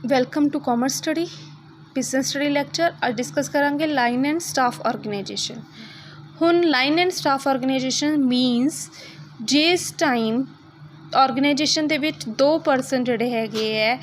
Welcome to commerce study business study lecture. अज discuss करांगे line and staff organisation. हुण line and staff organisation means जिस time organisation दे विच दो person जिहड़े हैगे है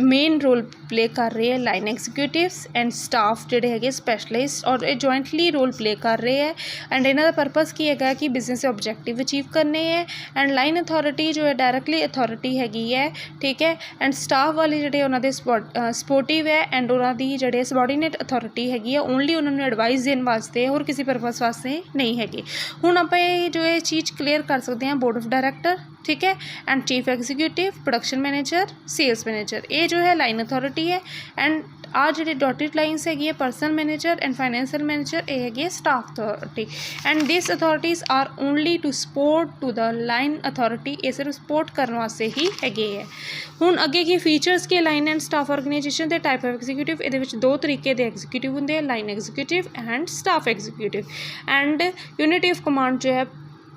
मेन रोल प्ले कर रहे हैं, लाइन एग्जीक्यूटिव्स एंड स्टाफ जिहड़े हैगे स्पैशलिस्ट, और ये जॉइंटली रोल प्ले कर रहे हैं। एंड इन्हां दा पर्पज़ की है कि बिजनेस के ऑब्जेक्टिव अचीव करने हैं। एंड लाइन अथॉरिटी जो है डायरैक्टली अथॉरिटी हैगी है, ठीक है। एंड स्टाफ वाले जिहड़े उन्हां दे सपोर्टिव है एंड उन्हां दी जिहड़े सबॉर्डीनेट अथॉरिटी हैगी है ओनली उन्होंने एडवाइस देने वास्ते और किसी पर्पज़ वास्ते नहीं हैगी। हुण आपां जो ये चीज़ क्लीयर कर सकते हैं बोर्ड ऑफ डायरैक्टर, ठीक है, and chief executive, production manager, sales manager, ये जो है लाइन अथॉरिटी है। एंड आ जो डॉटेड लाइन्स हैगी है personal manager and financial manager, ये हैगी staff authority. And this authorities are only to support to the line authority, ये सिर्फ सपोर्ट करने वास्ते ही हैगे है। हुण अगे की फीचर्स के लाइन एंड स्टाफ ऑर्गेनाइजेशन के टाइप ऑफ एग्जीक्यूटिव, ये दो तरीके के एग्जीक्यूटिव होंगे, line executive and staff executive. And unity of command जो है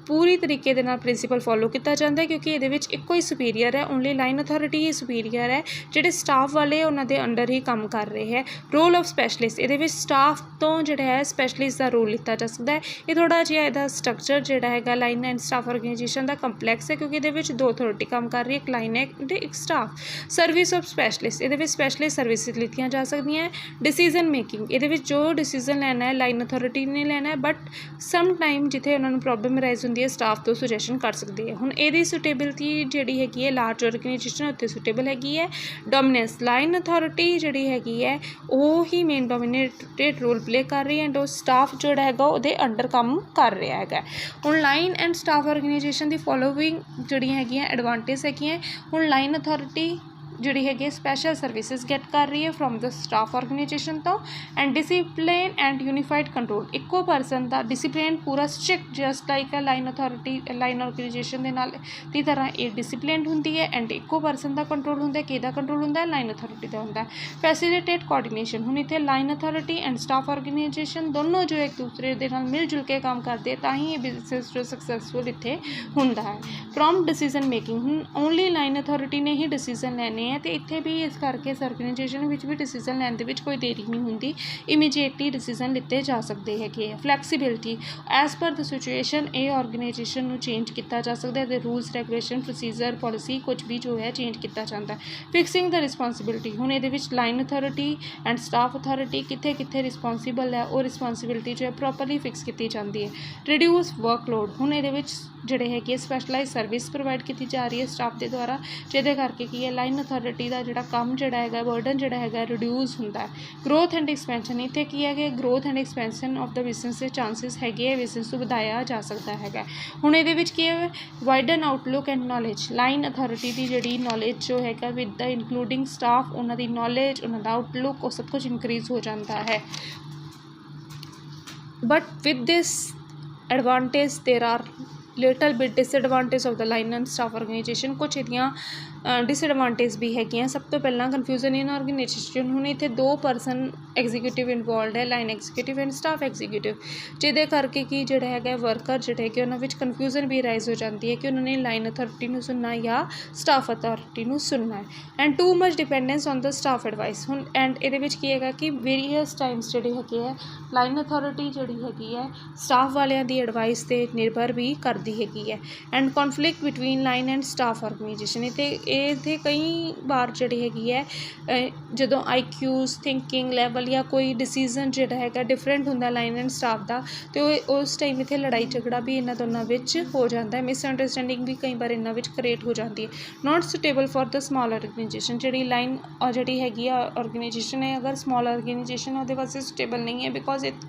पूरी तरीके दे नाल प्रिंसीपल फॉलो किया जाता है, क्योंकि ये एको ही सुपीरियर है, ओनली लाइन अथॉरिटी ही सुपीरियर है। जिहड़े स्टाफ वाले उन्होंने अंडर ही काम कर रहे हैं। रोल ऑफ स्पैशलिस्ट, ये स्टाफ तो जिहड़ा है स्पैशलिस्ट का रोल लिता जा सकता है। ये थोड़ा जिहा इहदा स्ट्रक्चर जिहड़ा है लाइन एंड स्टाफ ऑर्गेनाइजेशन का कंपलैक्स है, क्योंकि ये दो अथॉरिटी काम कर रही है, एक लाइन है एक स्टाफ। सर्विस ऑफ स्पैशलिस्ट, ये स्पैशलिस्ट सर्विस लितियां जा सकदियां। डिसीजन मेकिंग, ये जो डिसीजन लैना है लाइन अथॉरिटी ने लैना है, बट सम टाइम जिथे उन्होंने प्रॉब्लम राइज होंदी है स्टाफ तो सुजैशन कर सकते हैं। हुण ये सुटेबिलिटी जिहड़ी हैगी है लार्ज ऑर्गेनाइजेशन उत्ते सुटेबल हैगी है। डोमिनेंस, लाइन अथॉरिटी जिहड़ी हैगी है वो ही मेन डोमिनेटेड रोल प्ले कर रही है एंड वो स्टाफ जोड़ा हैगा उहदे अंडर काम कर रहा हैगा। हुण लाइन एंड स्टाफ ऑर्गेनाइजेशन दी फॉलोइंग जिहड़ी हैगी एडवांटेज हैगी। हुण लाइन अथॉरिटी जिहड़ी हैगी स्पैशल सर्विसिज गैट कर रही है फ्रॉम द स्टाफ ऑर्गेनाइजेशन तो। And discipline and unified control, इक्को परसन का डिसिप्लिन पूरा स्ट्रिक्ट जस्ट लाइक है लाइन अथॉरिटी लाइन ऑर्गेनाइजेशन के नाल दी तरह ये डिसिप्लिन होंदी है। एंड इक्को परसन का कंट्रोल होंदा, किहदा कंट्रोल होंदा, लाइन अथॉरिटी का होंदा। फैसिलिटेट कोऑर्डिनेशन, हुण इत्थे line authority and staff organisation दोनों जो एक दूसरे के नाल मिल जुल के काम करते हैं, तां ही ये बिजनेस जो सक्सैसफुल इत्थे होंदा है। प्रॉम्प्ट डिसीजन मेकिंग, हुण ओनली लाइन अथॉरिटी ने ही डिसीजन लैने है, तो इत्थे भी इस करके इस ऑर्गेनाइजेशन विच भी डिसीजन लैन दे विच कोई देरी नहीं होंदी, इमीजिएटली डिसीजन लिते जा सकते हैं। Flexibility, as per the situation ये ऑर्गेनाइजेशन नूं चेंज किया जा सकता है, रूल्स रेगुलेशन प्रोसीजर पॉलिसी कुछ भी जो है चेंज किया जाता है। फिक्सिंग द रिस्पॉन्सिबिलिटी, हुण इहदे which line authority and staff authority कित्थे कित्थे रिस्पॉन्सिबल है और रिस्पॉन्सिबिलिटी जो है प्रॉपरली फिक्स की जाती है। रिड्यूस वर्कलोड, हुण इहदे विच जिहड़े हैगे स्पैशलाइज सर्विस प्रोवाइड की जा रही है स्टाफ के द्वारा, जिहदे करके की है लाइन अथॉरिटी का जिहड़ा काम जिहड़ा हैगा बर्डन जिहड़ा हैगा रिड्यूस होंदा है। ग्रोथ एंड एक्सपेंशन, इत्थे की है कि growth and expansion of the business के चांसिस हैगे, बिजनेस को वधाया जा सकता है। हुण इहदे विच की है widen outlook and knowledge, line authority की जिहड़ी नॉलेज जो हैगा विद द इंक्लूडिंग स्टाफ उन्हां दी नॉलेज उन्हां दा आउटलुक वो सब कुछ इंक्रीज हो जाता है। But with this advantage there are little bit disadvantage of the line and staff organisation, कुछ इहदियां डिसएडवांटेज भी हैगियां। सब तो पहला कन्फ्यूजन इन ऑर्गेनाइजेशन, हुण इत्थे दो परसन एग्जीक्यूटिव इनवॉल्वड है, line executive and staff executive, जिहदे करके कि जिहड़ा हैगा वर्कर जिहड़े कि उन्हां विच कन्फ्यूजन भी राइज हो जाती है कि उन्होंने लाइन अथॉरिटी नूं सुनना या स्टाफ अथॉरिटी नूं सुनना है। And too much dependence on the staff advice, हुण एंड इहदे विच की हैगा कि वेरीअस टाइम्स जिहड़े हैगे है लाइन अथॉरिटी जिहड़ी हैगी है स्टाफ वालियां दी एडवाइस ते निर्भर भी करदी हैगी है। And conflict between line and staff organisation, इत्थे कई बार जिहड़ी हैगी है जदों IQs थिंकिंग लैवल या कोई डिसीजन जिहड़ा हैगा डिफरेंट हुंदा लाइन एंड स्टाफ का, तो उस टाइम इत्थे लड़ाई झगड़ा भी इन्हां दोनां विच हो जाता है, मिसअंडरस्टैंडिंग भी कई बार इन्हां विच क्रिएट हो जाती है। Not suitable for the small organisation, जिहड़ी लाइन जिहड़ी हैगी ऑर्गेनाइजेशन है अगर स्मॉल ऑर्गेनाइजेशन उहदे वास्ते सुटेबल नहीं है, बिकॉज एक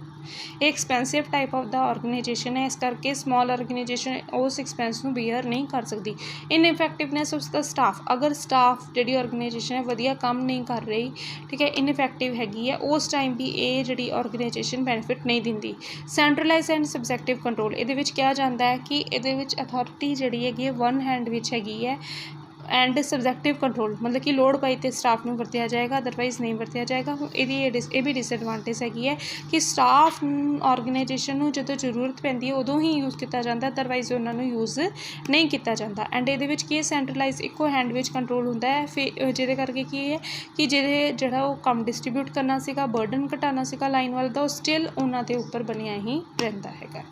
expensive type of the organisation है, इस करके स्मॉल ऑर्गेनाइजेशन उस एक्सपेंस नूं बीयर नहीं कर सकती। इनइफेक्टिवनैस ऑफ द स्टाफ, अगर स्टाफ जिहड़ी ऑर्गेनाइजेशन है वधिया काम नहीं कर रही, ठीक है, इनइफेक्टिव हैगी है, उस टाइम भी ये जिहड़ी ऑर्गेनाइजेशन बेनिफिट नहीं दिंदी। सेंट्रलाइज एंड सबजैक्टिव कंट्रोल, इहदे विच कहा जाता है कि इहदे विच अथॉरिटी जिहड़ी हैगी वन हैंड विच हैगी है एंड सबजैक्टिव कंट्रोल मतलब कि लोड़ पाई तो स्टाफ में वरत्या जाएगा, अदरवाइज़ नहीं वरत्या जाएगा। ये भी डिसएडवांटेज हैगी है कि स्टाफ ऑर्गेनाइजेशन में जो जरूरत पैंदी है उदों ही यूज़ किया जाता, अदरवाइज़ उन्होंने यूज़ नहीं किया जाता। एंड ये की सेंट्रलाइज एको हैंड में कंट्रोल होंदा है, फिर जिहदे करके की है कि जिहड़ा वो काम डिस्ट्रीब्यूट करना सीगा, बर्डन घटाना सीगा लाइन वाल दा, स्टिल उन्हां दे उपर बनिया ही रहिंदा हैगा।